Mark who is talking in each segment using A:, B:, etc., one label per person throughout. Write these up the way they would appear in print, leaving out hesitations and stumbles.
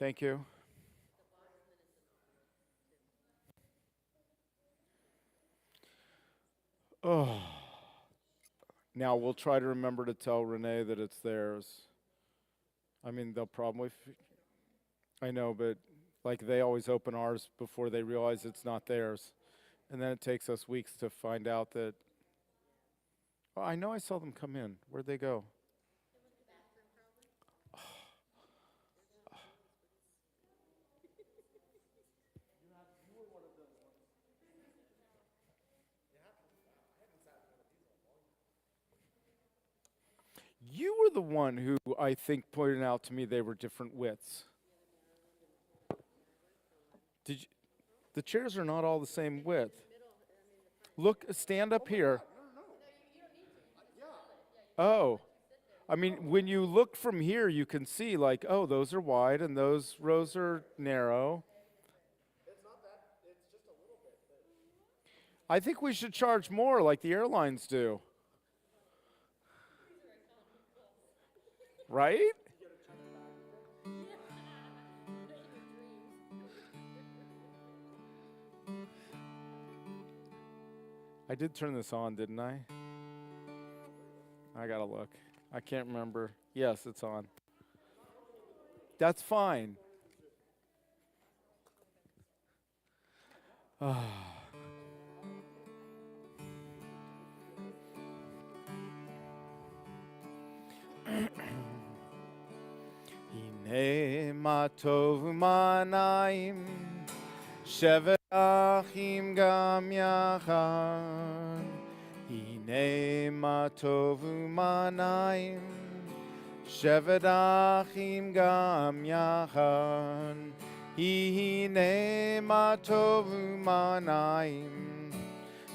A: Thank you. Oh, now we'll try to remember to tell Renee that it's theirs. I mean, they'll probably, I know, but like they always open ours before they realize it's not theirs. And then it takes us weeks to find out that, oh, I know I saw them come in. Where'd they go? You were the one who I think pointed out to me they were different widths. Did you, the chairs are not all the same width. Look, stand up here. Oh, I mean, when you look from here, you can see like, oh, those are wide and those rows are narrow. I think we should charge more like the airlines do. Right? I did turn this on, didn't I? I gotta look. I can't remember. Yes, it's on. That's fine. Hine ma tov u'manayim shevet achim gam yachad. Hine ma tov u'manayim shevet achim gam yachad. Hine ma tov u'manayim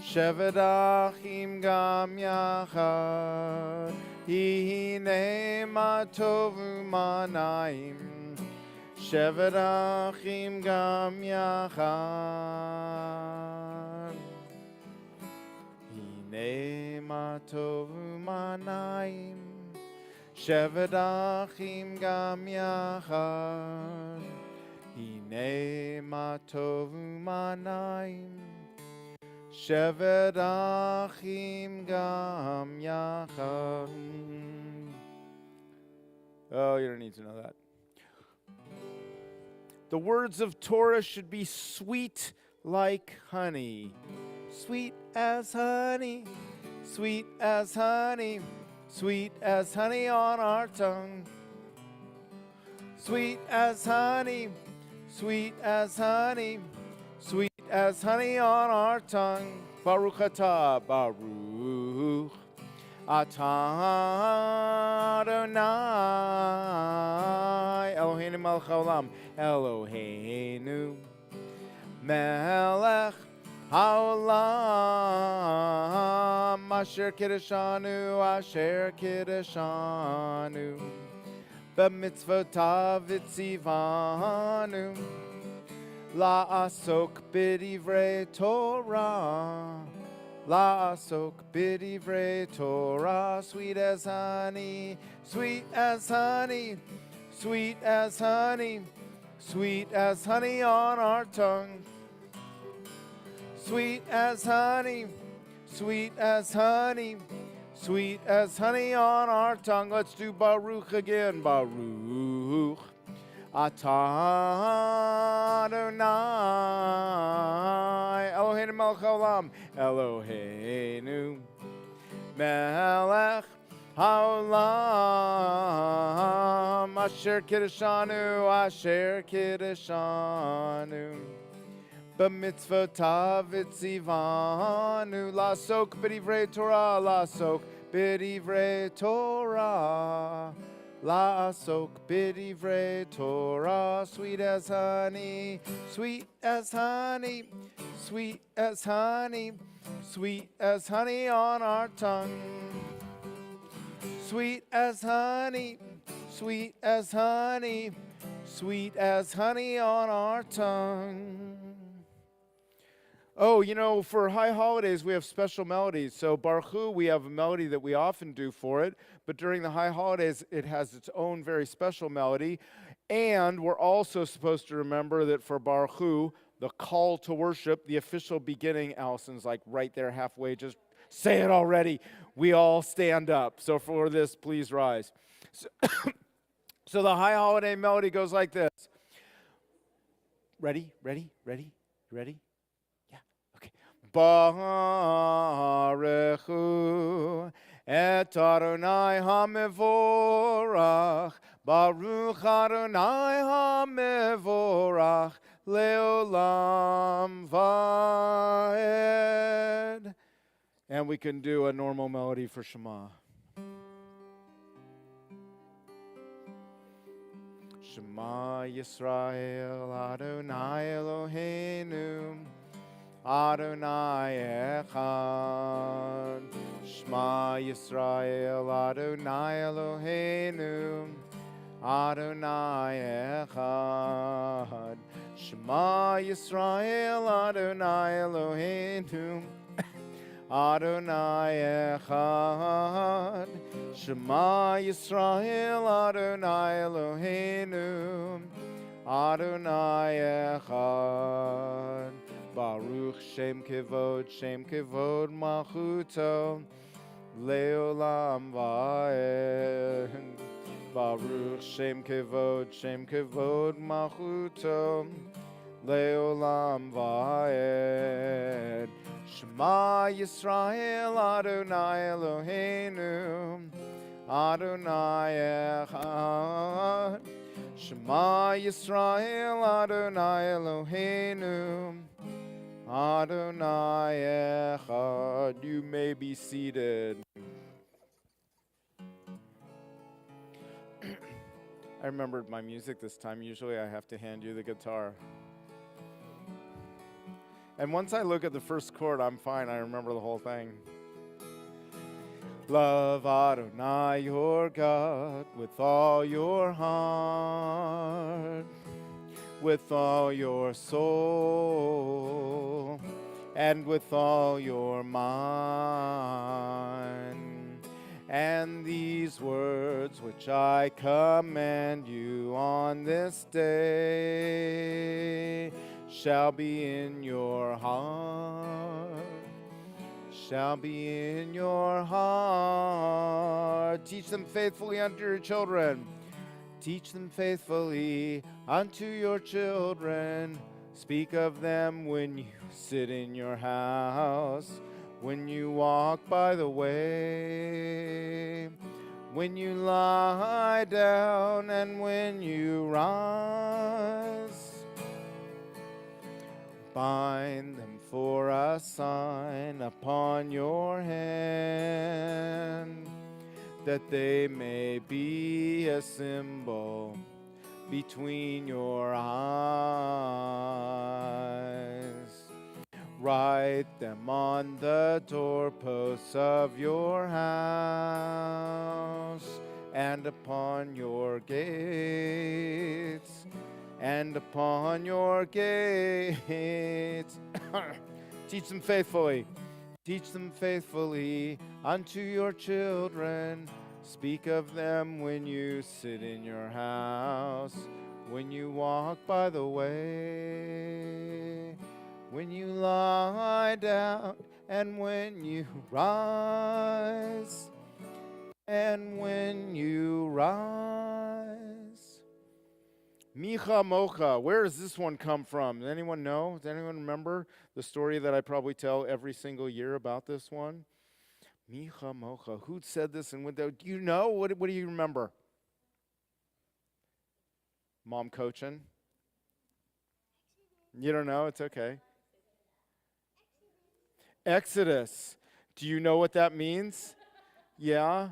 A: shevet achim gam yachad. Hine ma tov u'manayim shevet achim gam yachad. Hine ma tov u'manayim shevet achim gam yachad. Hine ma tov u'manayim shevet achim gam yachad. Oh, you don't need to know that. The words of Torah should be sweet like honey. Sweet as honey, sweet as honey, sweet as honey on our tongue. Sweet as honey, sweet as honey, sweet as honey on our tongue. Baruch atah, Baruch atah Adonai Eloheinu melech haolam, Eloheinu melech haolam, asher kiddushanu, asher kiddushanu, b'mitzvotav itzivanu, la'asok b'divrei Torah, la'asok b'divrei Torah, sweet as honey, sweet as honey, sweet as honey, sweet as honey on our tongue. Sweet as honey, sweet as honey, sweet as honey on our tongue. Let's do Baruch again. Baruch atah Adonai Eloheinu melech haolam, Eloheinu melech haolam, asher kiddushanu, asher kiddushanu, b'mitzvotav itzivanu, la'asok b'divrei Torah, la'asok b'divrei Torah, la'asok b'divrei Torah, sweet as honey, sweet as honey, sweet as honey, sweet as honey on our tongue. Sweet as honey, sweet as honey, sweet as honey on our tongue. Oh, you know, for high holidays, we have special melodies. So Baruch Hu, we have a melody that we often do for it, but during the high holidays, it has its own very special melody. And we're also supposed to remember that for Baruch Hu, the call to worship, the official beginning, Allison's like right there halfway, just say it already. We all stand up. So for this, please rise. So the high holiday melody goes like this. Ready? Ready? Ready? Ready? Yeah. Okay. Baruch Hu et Adonai HaMevorach, Baruch Adonai HaMevorach, Leolam Vaed. And we can do a normal melody for Shema. Shema Yisrael, Adonai Eloheinu, Adonai Echad. Shema Yisrael, Adonai Eloheinu, Adonai Echad. Shema Yisrael, Adonai Eloheinu, Adonai Echad. Shema Yisrael, Adonai Eloheinu, Adonai Echad. Baruch Shem Kevod Malchuto, Leolam Vaed. Baruch Shem Kevod Malchuto, Leolam Vaed. Shema Yisrael, Adonai Eloheinu, Adonai Echad. Shema Yisrael, Adonai Eloheinu, Adonai Echad. You may be seated. I remembered my music this time. Usually I have to hand you the guitar. And once I look at the first chord, I'm fine. I remember the whole thing. Love Adonai your God with all your heart, with all your soul, and with all your mind. And these words which I command you on this day shall be in your heart, shall be in your heart. Teach them faithfully unto your children. Teach them faithfully unto your children. Speak of them when you sit in your house, when you walk by the way, when you lie down, and when you rise. Bind them for a sign upon your hand, that they may be a symbol between your eyes. Write them on the doorposts of your house, and upon your gates, and upon your gates. Teach them faithfully. Teach them faithfully unto your children. Speak of them when you sit in your house, when you walk by the way, when you lie down, and when you rise, and when you rise. Micha Mocha, where does this one come from? Does anyone know? Does anyone remember the story that I probably tell every single year about this one? Micha Mocha. Who said this and when? Do you know? What do you remember? Mom coaching? You don't know? It's okay. Exodus. Do you know what that means? Yeah?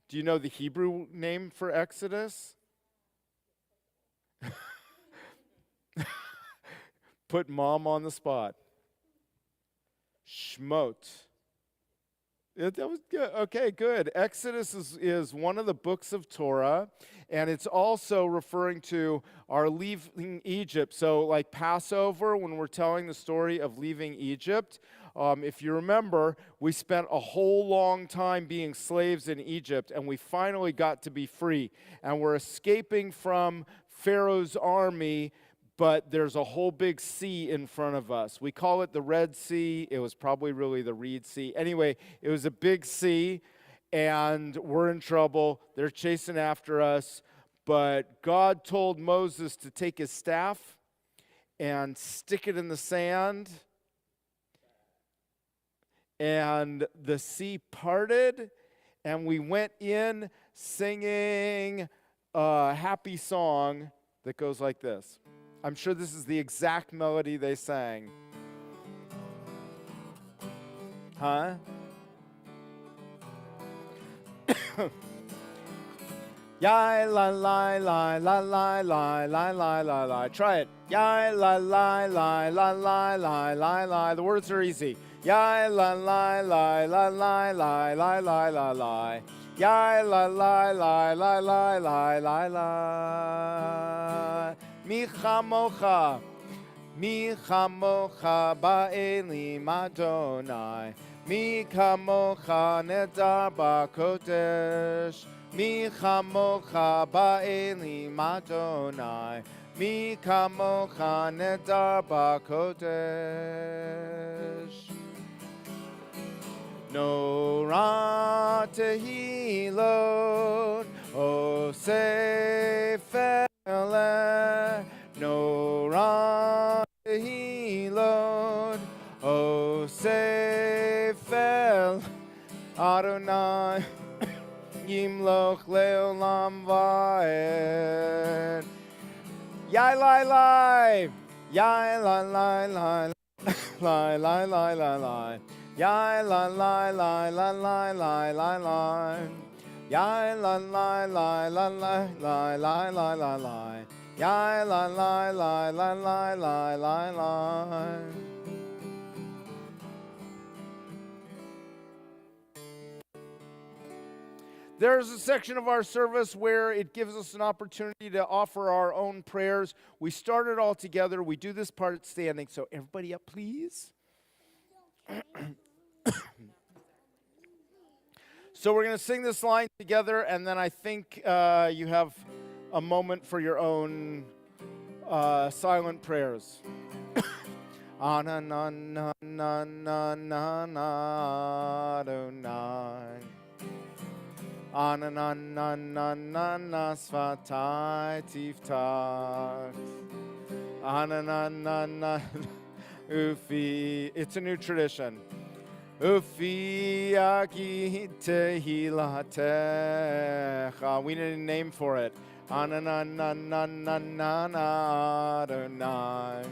A: Do you know the Hebrew name for Exodus? Put mom on the spot. Shmot. That was good. Okay, good. Exodus is one of the books of Torah, and it's also referring to our leaving Egypt. So like Passover, when we're telling the story of leaving Egypt, If you remember, we spent a whole long time being slaves in Egypt, and we finally got to be free. And we're escaping from Pharaoh's army, but there's a whole big sea in front of us. We call it the Red Sea. It was probably really the Reed Sea. Anyway, it was a big sea, and we're in trouble. They're chasing after us. But God told Moses to take his staff and stick it in the sand, and the sea parted, and we went in singing a happy song that goes like this. I'm sure this is the exact melody they sang. Huh? Ya la la la la la la la la la la. Try it. Ya la la la la la la la la. The words are easy. Ya la la la la la la la la la la. Ya la la la la la la la la. Mi chamocha ba'elim Adonai. Mi kamocha nedar ba'kodesh. Mi chamocha ba'elim Adonai. Mi kamocha nedar ba'kodesh. Nora tehilot o sefele. Nora tehilot o sefel Adonai yimloch leolam va'ed. Yai lai lai, yai lai lai lai, lai lai lai lai lai. Yai la la la la la la la la. Yai la la la la la la la la la la. Yai la la la la la la la la. There's a section of our service where it gives us an opportunity to offer our own prayers. We start it all together. We do this part standing. So everybody up, please. So we're going to sing this line together, and then I think you have a moment for your own silent prayers. Ana na na na na na na Adonai. Ana na na na na na svatai tiftach. Ana na na na ufi. It's a new tradition. Ufi agit tehilatecha. We need a name for it. Ana na na na na na na Adonai.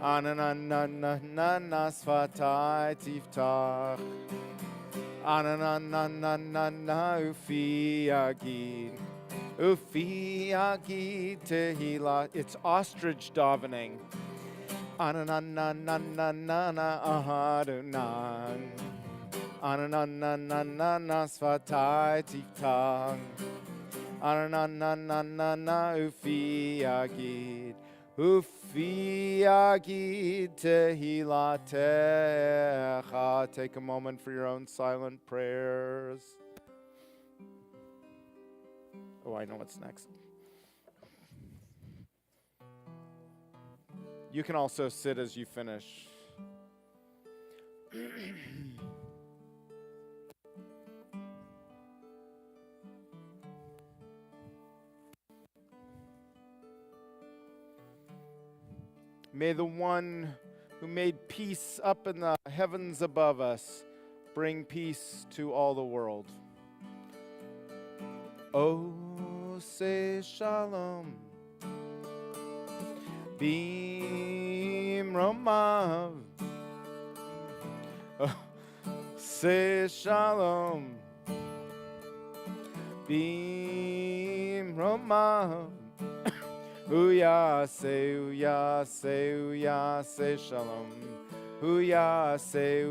A: Ana na na na na na svatai tiftach. Ana na na na na na ufi agit. Ufi agit tehila. It's ostrich davening. Ana na na na na na na Adonai. Ana na na na na na svatai tiftach. Ana na na na na na ufi agit. Ufi agit tehilatecha. Take a moment for your own silent prayers. Oh, I know what's next. You can also sit as you finish. May the one who made peace up in the heavens above us bring peace to all the world. Oh, say shalom. Bim Romav. Oh, say shalom. Bim Romav. Uya say shalom. Uya say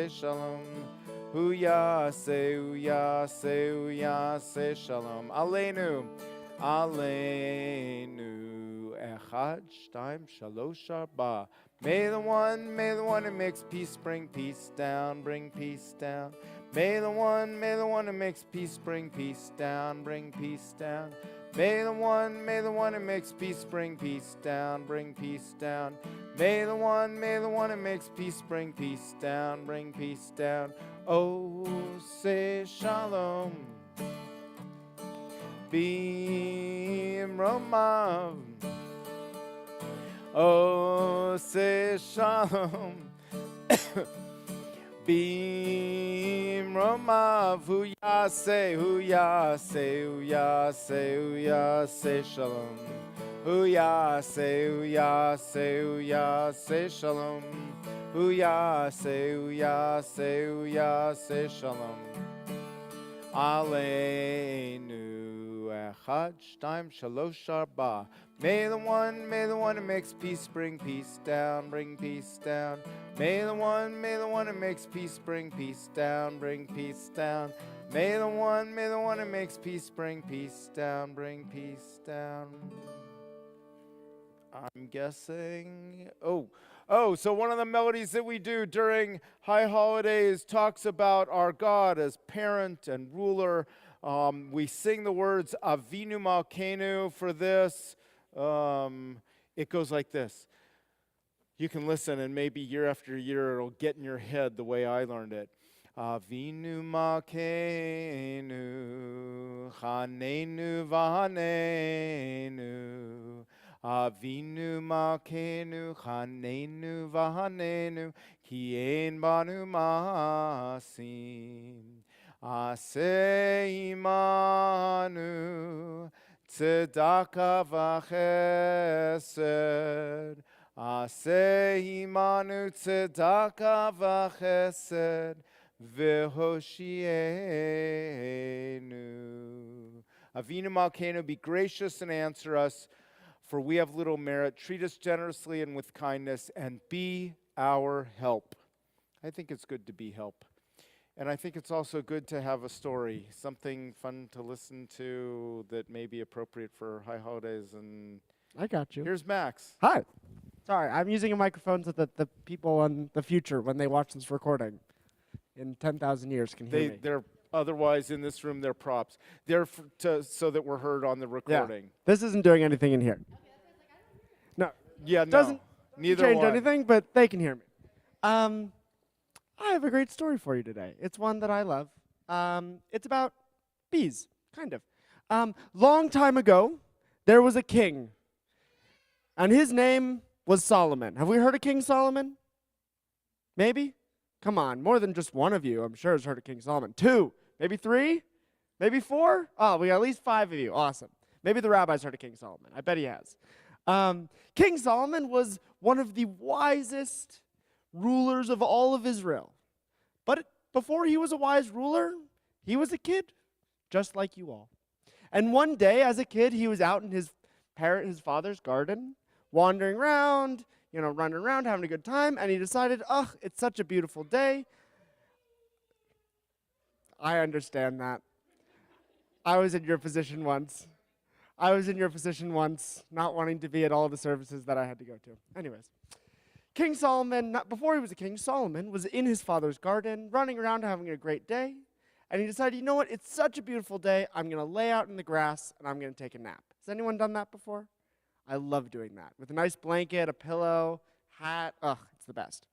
A: shalom. Uya say shalom. Aleinu. Aleinu ech. echad, shtaim, shalosh, arba. May the one who makes peace bring peace down, bring peace down. May the one who makes peace bring peace down, bring peace down. May the one who makes peace bring peace down, bring peace down. May the one who makes peace bring peace down, bring peace down. Oh, say shalom. B'imromav. Oh, say shalom. B'imromav. Hu yaseh, hu yaseh, hu yaseh, hu yaseh shalom. Hu yaseh, hu yaseh, hu yaseh shalom. Hu yaseh, hu yaseh, hu yaseh shalom. Aleinu echad, shtaim, shalosh, arba. May the one who makes peace bring peace down, bring peace down. May the one who makes peace bring peace down, bring peace down. May the one who makes peace bring peace down, bring peace down. I'm guessing. So one of the melodies that we do during high holidays talks about our God as parent and ruler. We sing the words Avinu Malkeinu for this. It goes like this. You can listen, and maybe year after year it'll get in your head the way I learned it. Avinu Malkeinu, Chanenu V'Hanenu. Avinu Malkeinu, Chanenu V'Hanenu, Ki ein banu ma'asim. Aseh imanu, tzedakah v'chesed. Aseh imanu, tzedakah v'chesed, v'hoshienu. Avinu Malkeinu, be gracious and answer us, for we have little merit. Treat us generously and with kindness, and be our help. I think it's good to be help. And I think it's also good to have a story, something fun to listen to that may be appropriate for high holidays. And
B: I got you.
A: Here's Max.
B: Hi. Sorry, I'm using a microphone so that the people in the future, when they watch this recording in 10,000 years, can hear me.
A: They're otherwise in this room, they're props. They're so that we're heard on the recording.
B: Yeah. This isn't doing anything in here. No.
A: Yeah, no.
B: Doesn't
A: Neither
B: change
A: one.
B: anything, but they can hear me. I have a great story for you today. It's one that I love. It's about bees, kind of. Long time ago, there was a king, and his name was Solomon. Have we heard of King Solomon? Maybe? Come on, more than just one of you, I'm sure, has heard of King Solomon. 2, maybe 3, maybe 4? Oh, we got at least 5 of you. Awesome. Maybe the rabbi's heard of King Solomon. I bet he has. King Solomon was one of the wisest rulers of all of Israel. But before he was a wise ruler, he was a kid, just like you all. And one day, as a kid, he was out in his father's garden, wandering around, running around, having a good time, and he decided, it's such a beautiful day. I understand that. I was in your position once, not wanting to be at all the services that I had to go to. Anyways, King Solomon, before he was a king, Solomon was in his father's garden, running around, having a great day, and he decided, you know what, it's such a beautiful day, I'm going to lay out in the grass, and I'm going to take a nap. Has anyone done that before? I love doing that. With a nice blanket, a pillow, hat, it's the best.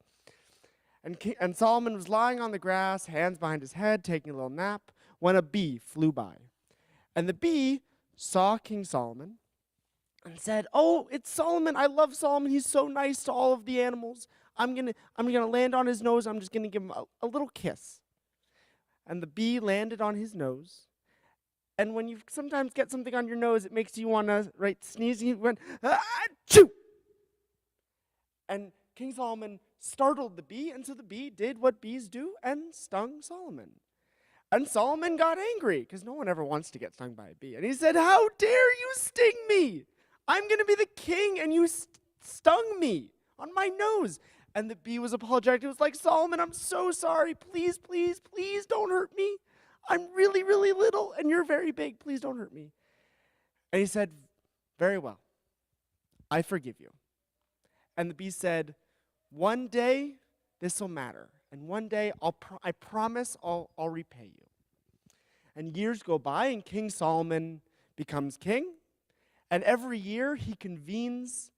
B: And Solomon was lying on the grass, hands behind his head, taking a little nap, when a bee flew by. And the bee saw King Solomon and said, "Oh, it's Solomon. I love Solomon. He's so nice to all of the animals. I'm gonna land on his nose. I'm just gonna give him a little kiss." And the bee landed on his nose. And when you sometimes get something on your nose, it makes you want to, sneeze. He went, achoo! And King Solomon startled the bee, and so the bee did what bees do and stung Solomon. And Solomon got angry, because no one ever wants to get stung by a bee. And he said, "How dare you sting me? I'm going to be the king, and you stung me on my nose." And the bee was apologetic. It was like, "Solomon, I'm so sorry. Please, please, please don't hurt me. I'm really, really little, and you're very big. Please don't hurt me." And he said, "Very well. I forgive you. And the bee said, one day this will matter, and one day I promise I'll repay you. And years go by, and King Solomon becomes king, and every year he convenes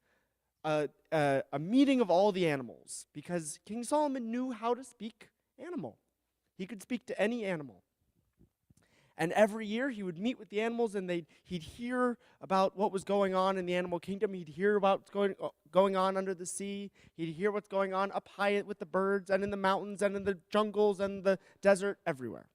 B: a meeting of all the animals, because King Solomon knew how to speak animal. He could speak to any animal. And every year he would meet with the animals, and he'd hear about what was going on in the animal kingdom. He'd hear about what's going on under the sea. He'd hear what's going on up high with the birds and in the mountains and in the jungles and the desert, everywhere.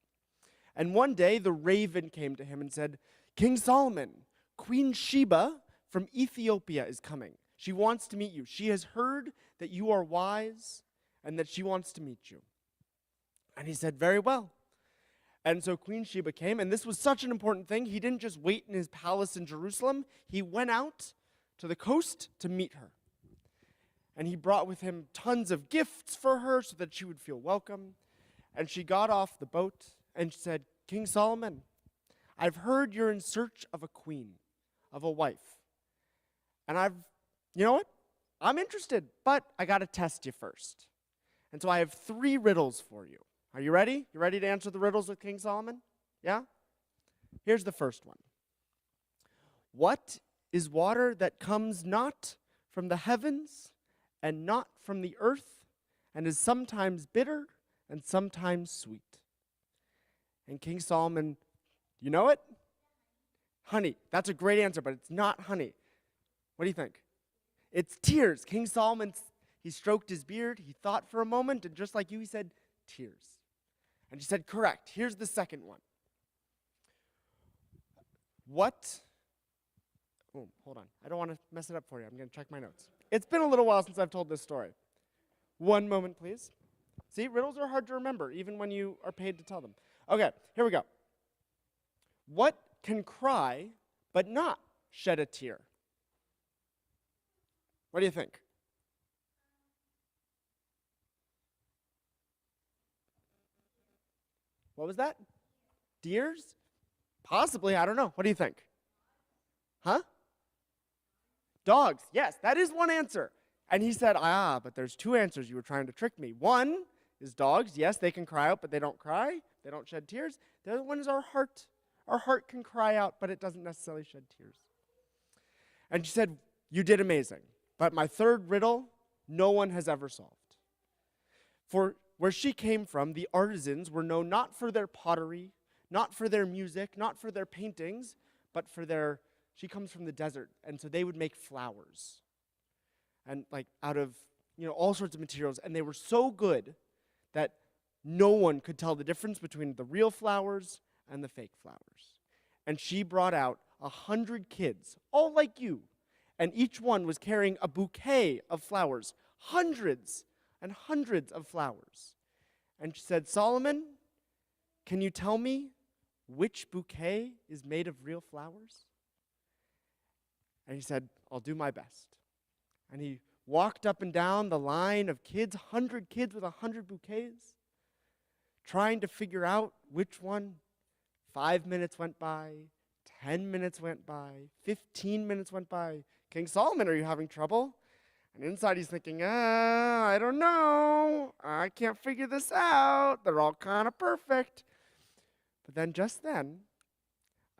B: And one day the raven came to him and said, King Solomon, Queen Sheba from Ethiopia is coming. She wants to meet you. She has heard that you are wise and that she wants to meet you. And he said, very well. And so Queen Sheba came, and this was such an important thing. He didn't just wait in his palace in Jerusalem. He went out to the coast to meet her. And he brought with him tons of gifts for her so that she would feel welcome. And she got off the boat and said, King Solomon, I've heard you're in search of a queen, of a wife. And you know what? I'm interested, but I got to test you first. And so I have 3 riddles for you. Are you ready? You ready to answer the riddles with King Solomon? Yeah? Here's the first one. What is water that comes not from the heavens and not from the earth and is sometimes bitter and sometimes sweet? And King Solomon, you know it? Honey. That's a great answer, but it's not honey. What do you think? It's tears. King Solomon, he stroked his beard, he thought for a moment, and just like you, he said, tears. And she said, correct. Here's the second one. Hold on. I don't want to mess it up for you. I'm going to check my notes. It's been a little while since I've told this story. One moment, please. See, riddles are hard to remember, even when you are paid to tell them. Okay, here we go. What can cry but not shed a tear? What do you think? What was that? Deers? Possibly, I don't know. What do you think? Huh? Dogs. Yes, that is one answer. And he said, but there's 2 answers. You were trying to trick me. One is dogs. Yes, they can cry out, but they don't cry. They don't shed tears. The other one is our heart. Our heart can cry out, but it doesn't necessarily shed tears. And she said, you did amazing. But my third riddle, no one has ever solved. For where she came from, the artisans were known not for their pottery, not for their music, not for their paintings, but for she comes from the desert, and so they would make flowers. And out of, all sorts of materials, and they were so good that no one could tell the difference between the real flowers and the fake flowers. And she brought out 100 kids, all like you, and each one was carrying a bouquet of flowers, hundreds and hundreds of flowers. And she said, Solomon, can you tell me which bouquet is made of real flowers? And he said, I'll do my best. And he walked up and down the line of kids, 100 kids with 100 bouquets, trying to figure out which one. 5 minutes went by, 10 minutes went by, 15 minutes went by. King Solomon, are you having trouble? And inside he's thinking, I don't know. I can't figure this out. They're all kind of perfect. But then just then,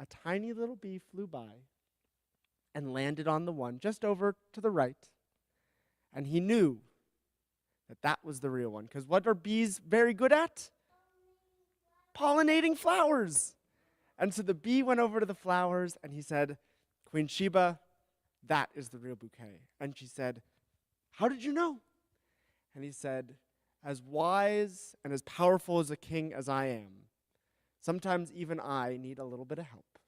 B: a tiny little bee flew by and landed on the one just over to the right. And he knew that that was the real one. Because what are bees very good at? Pollinating flowers. And so the bee went over to the flowers and he said, Queen Sheba, that is the real bouquet. And she said, how did you know? And he said, as wise and as powerful as a king as I am, sometimes even I need a little bit of help.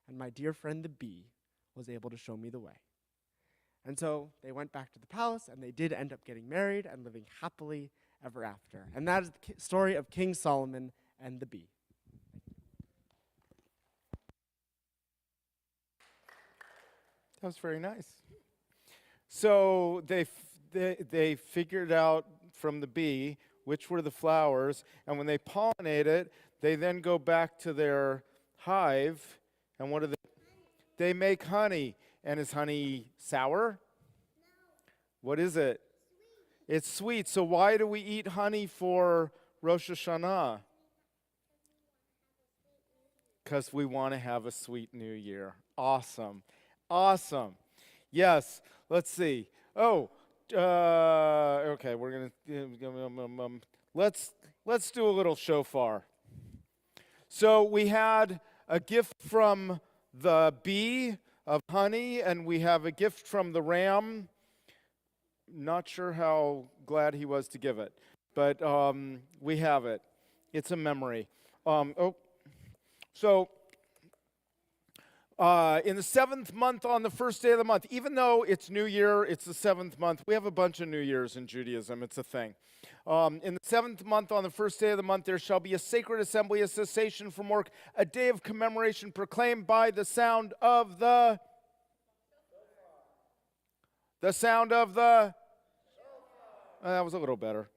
B: And my dear friend the bee was able to show me the way. And so they went back to the palace, and they did end up getting married and living happily ever after. And that is the story of King Solomon and the bee.
A: That was very nice. So they figured out from the bee which were the flowers, and when they pollinate it, they then go back to their hive, and what do they make honey. And is honey sour? What is it? It's sweet. So why do we eat honey for Rosh Hashanah? Because we want to have a sweet new year. Awesome. Awesome. Yes. Let's see. Oh, okay. We're gonna let's do a little shofar. So we had a gift from the bee of honey, and we have a gift from the ram. Not sure how glad he was to give it, but we have it. It's a memory. So in the 7th month, on the first day of the month, even though it's New Year, it's the 7th month. We have a bunch of New Years in Judaism. It's a thing. In the 7th month, on the first day of the month, there shall be a sacred assembly, a cessation from work, a day of commemoration proclaimed by the sound of the sound of the. That was a little better.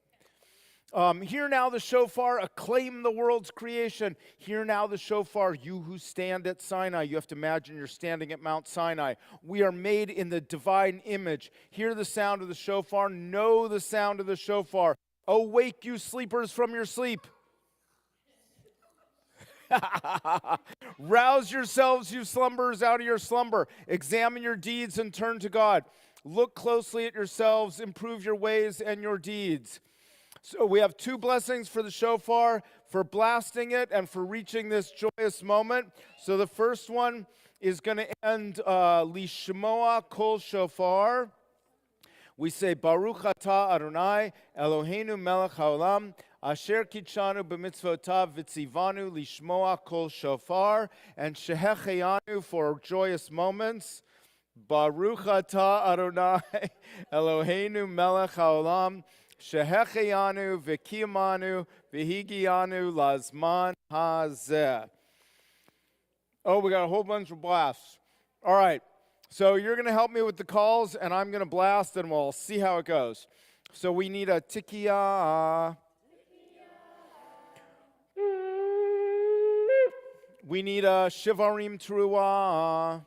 A: Hear now the shofar, acclaim the world's creation. Hear now the shofar, you who stand at Sinai. You have to imagine you're standing at Mount Sinai. We are made in the divine image. Hear the sound of the shofar, know the sound of the shofar. Awake, you sleepers, from your sleep. Rouse yourselves, you slumberers, out of your slumber. Examine your deeds and turn to God. Look closely at yourselves, improve your ways and your deeds. So we have 2 blessings for the shofar, for blasting it and for reaching this joyous moment. So the first one is going to end Lishmoa Kol Shofar. We say, Baruch Atah Adonai, Eloheinu melech haolam, asher kitshanu b'mitzvotav v'tzivanu lishmoa kol shofar, and shehecheyanu for joyous moments. Baruch Atah Adonai, Eloheinu melech haolam, shehecheyanu v'kiyamanu v'higianu lazman hazeh. Oh, we got a whole bunch of blasts. All right. So you're going to help me with the calls, and I'm going to blast, and we'll see how it goes. So we need a tikiya. We need a shivarim truah.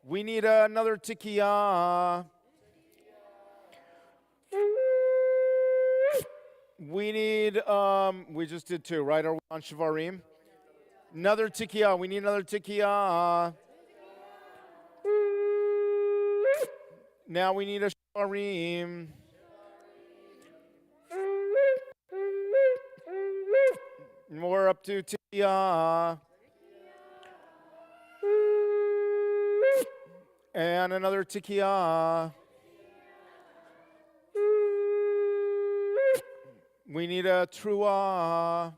A: We need another tikiya. We need, we just did 2, right? Are we on Shivarim? Another Tikiyah. We need another Tikiyah. Now we need a Shivarim. And we're up to Tikiyah. And another Tikiyah. We need a truah.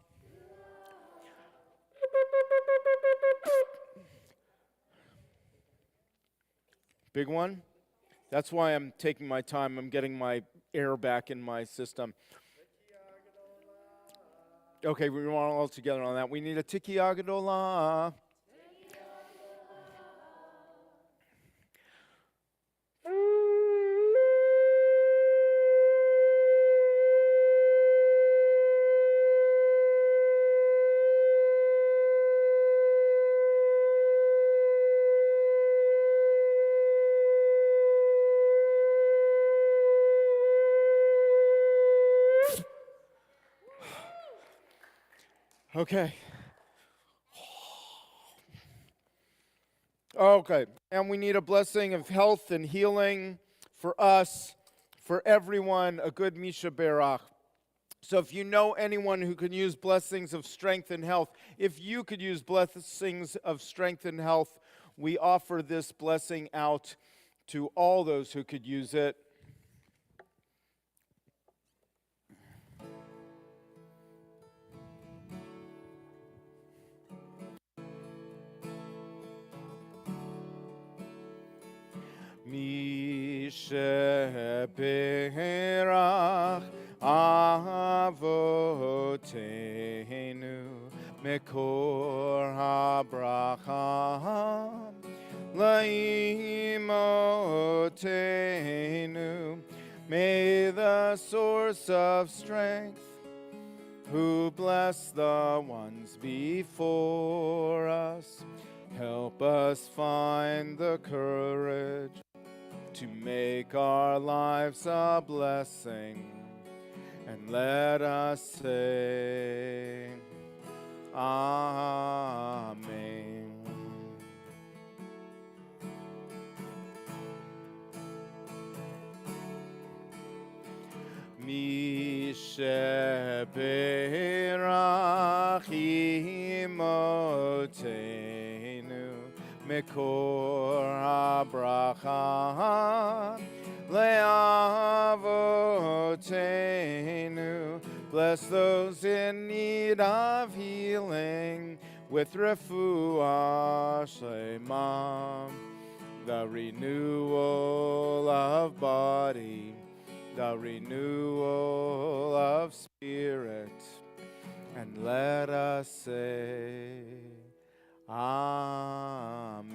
A: Big one? That's why I'm taking my time. I'm getting my air back in my system. Okay, we want all together on that. We need a tikiya gadolah. Okay. Okay, and we need a blessing of health and healing for us, for everyone, a good Misha Berach. So if you know anyone who could use blessings of strength and health, if you could use blessings of strength and health, we offer this blessing out to all those who could use it. Misha Berach Avotenu Mekor HaBracha Laimotenu. May the source of strength who bless the ones before us. Help us find the courage to make our lives a blessing, and let us say, Amen. Mi sheberach imotenu mekor habracha leavotenu. Bless those in need of healing with refuah shlema, the renewal of body, the renewal of spirit, and let us say, Amen.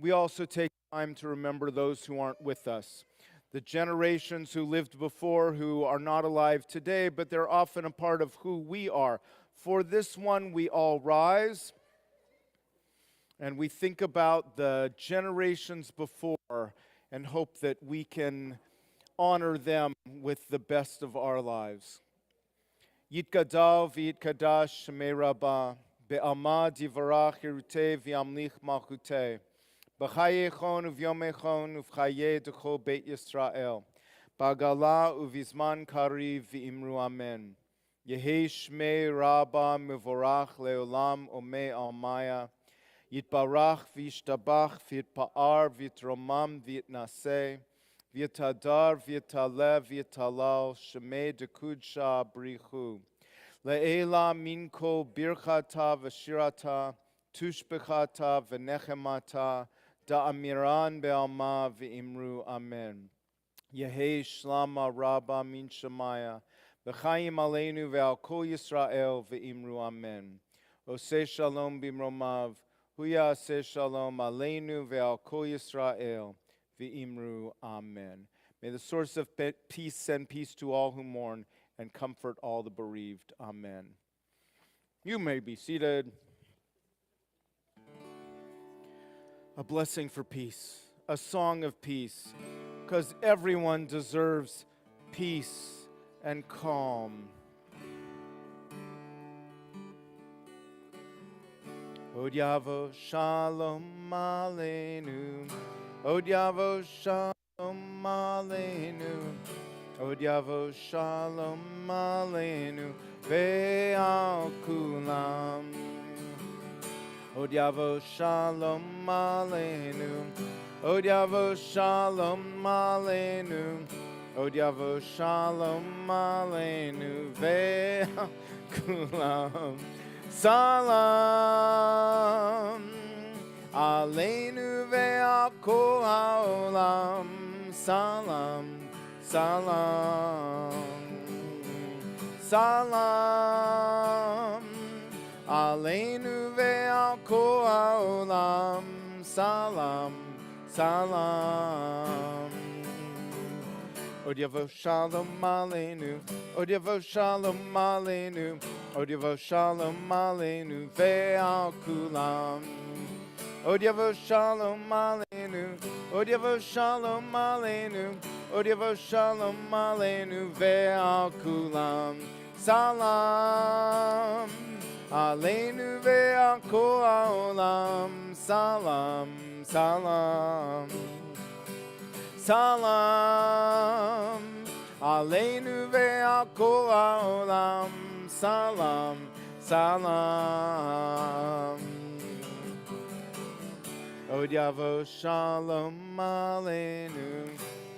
A: We also take time to remember those who aren't with us, the generations who lived before who are not alive today, but they're often a part of who we are. For this one, we all rise and we think about the generations before and hope that we can honor them with the best of our lives. Yitgadal v'yitkadash shemei Rabbah, be'alma divarach irutei v'yamlich malchutei, b'chayechon uvyomechon uv'chayei d'chol beit Yisrael, b'agala uvizman kariv v'imru amen. Yehei shmei Rabbah mevorach leolam omei almaya, Yitbarach v'yishtabach v'yitpa'ar v'yitromam v'yitnaseh, v'yitadar v'yitalev v'yitalal shemei dekudsha brichu. Le'ela minko birchata v'shirata, tushbechata v'nechemata, da'amiran be'alma v'imru amen. Yehei shlama rabba min shemaya, v'chayim aleinu ve'al kol Yisrael v'imru amen. Oseh shalom bimromav, Huya aseh shalom aleinu ve'al kol Yisrael v'imru amen. May the source of peace send peace to all who mourn and comfort all the bereaved. Amen. You may be seated. A blessing for peace, a song of peace, because everyone deserves peace and calm. Od yavo shalom aleinu, Od yavo shalom aleinu, Od yavo shalom aleinu, ve'al kulam. Od yavo shalom aleinu, Od yavo shalom aleinu, Od yavo shalom aleinu, ve'al kulam. Salam aleinu ve'al kol ha'olam. Salam, salam, salam aleinu ve'al kol ha'olam. Salam, salam. Od yavo shalom aleinu, Od yavo shalom aleinu, Od yavo shalom aleinu ve'al kulam. Od yavo shalom aleinu, Od yavo shalom aleinu, Od yavo shalom aleinu ve'al kulam. Salam aleinu ve'al kol ha'olam. Salam, salam, salam aleinu ve'al kol ha'olam. Salam, salam. Od yavo shalom aleinu,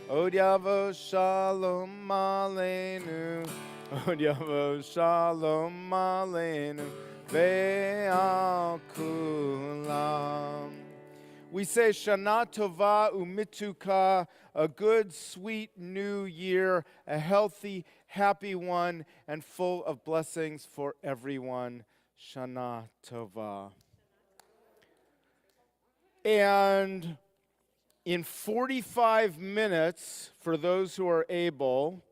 A: Od yavo shalom aleinu, Od yavo shalom aleinu ve'al kulam. We say Shana Tova Umituka, a good, sweet new year, a healthy, happy one, and full of blessings for everyone. Shana Tova. And in 45 minutes, for those who are able,